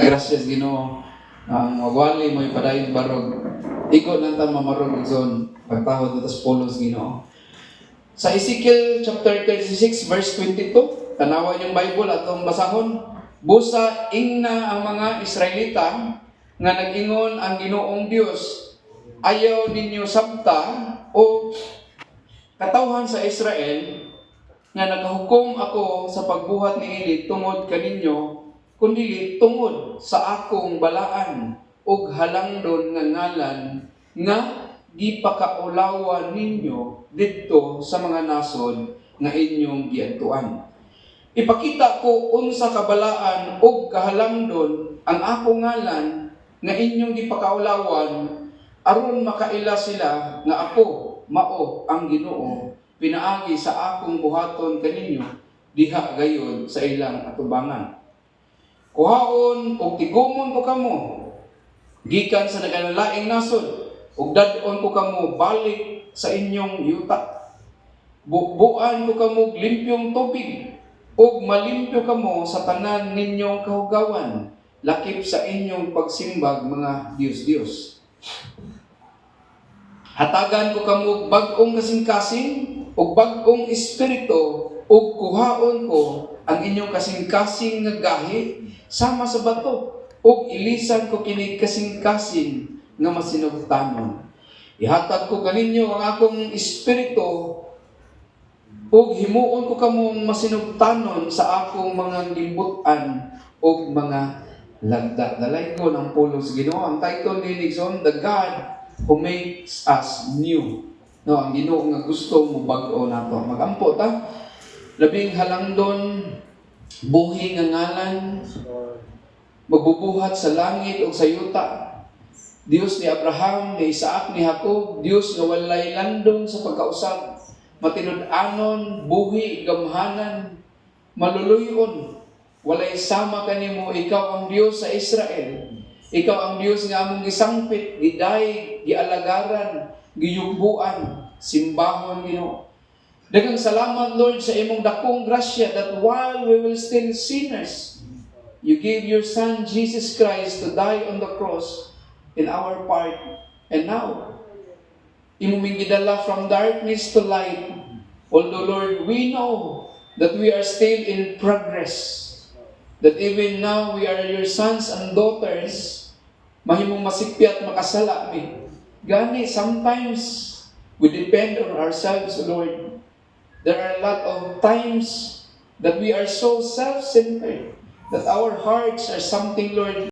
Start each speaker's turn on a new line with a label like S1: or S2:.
S1: Gracias Ginoo. Ang wali mo ipadayon barog. Iko lang ta mamarog zon pagtahod atas pulos Ginoo. Sa Ezekiel chapter 36 verse 22, tanawa yung Bible atong basahon. Busa ingna ang mga Israelita nga nag-ingon ang Ginoong Dios, ayaw ninyo sabta o katawhan sa Israel nga nagahukom ako sa pagbuhat niini tungod kaninyo, kundi tungod sa akong balaan ug halangdon nga ngalan nga gipakaulawan ninyo didto sa mga nasod nga inyong giadtuan. Ipakita ko unsa kabalaan ug kahalangdon ang akong ngalan nga inyong gipakaulawan aron makaila sila nga ako mao ang Ginoo pinaagi sa akong buhaton kaninyo diha gayon sa ilang atubangan. Kuhaon ug tigumon ko kamo gikan sa nagalaing nasod ug dadon ko kamo balik sa inyong yuta. Bubuan ko kamo limpyong tubig ug malimpyo kamo sa tanan ninyong kahugawan lakip sa inyong pagsimbag mga Diyos-Diyos. Hatagan ko kamo bag-ong kasing-kasing ug bag-ong espiritu ug kuhaon ko ang inyong kasing-kasing nga gahi sama sa bato ug ilisan ko kini kasing-kasing nga masinugtanon. Ihatag ko kaninyo ang akong espiritu ug himuon ko kamong masinugtanon sa akong mga libutan ug mga lagda. Dalay ko ng pulos Ginoo. Ang title ni Nixon, The God Who Makes Us New. No, ang Ginoo nga gusto mo bag-o nato. Magampo ta. Labing halangdon, buhi nga ngalan, magbubuhat sa langit o sa yuta. Dios ni Abraham, ni Isaac, ni Jacob, Dios nga walay landon sa pagkausap. Matinud-anon, buhi, gamhanan, maluluyon. Walay sama kanimo, ikaw ang Dios sa Israel. Ikaw ang Dios nga among gisangpit, giday, gialagaran, giyugbuan, simbahon Ginoo. Daghang salamat Lord sa imong dakong grasya that while we will still sinners, you gave your Son Jesus Christ to die on the cross in our part. And now, imo ming gidala from darkness to light. Although Lord, we know that we are still in progress. That even now we are your sons and daughters. Mahimong masipyat makasala mi. Gani, sometimes we depend on ourselves, Lord. There are a lot of times that we are so self-centered that our hearts are something, Lord,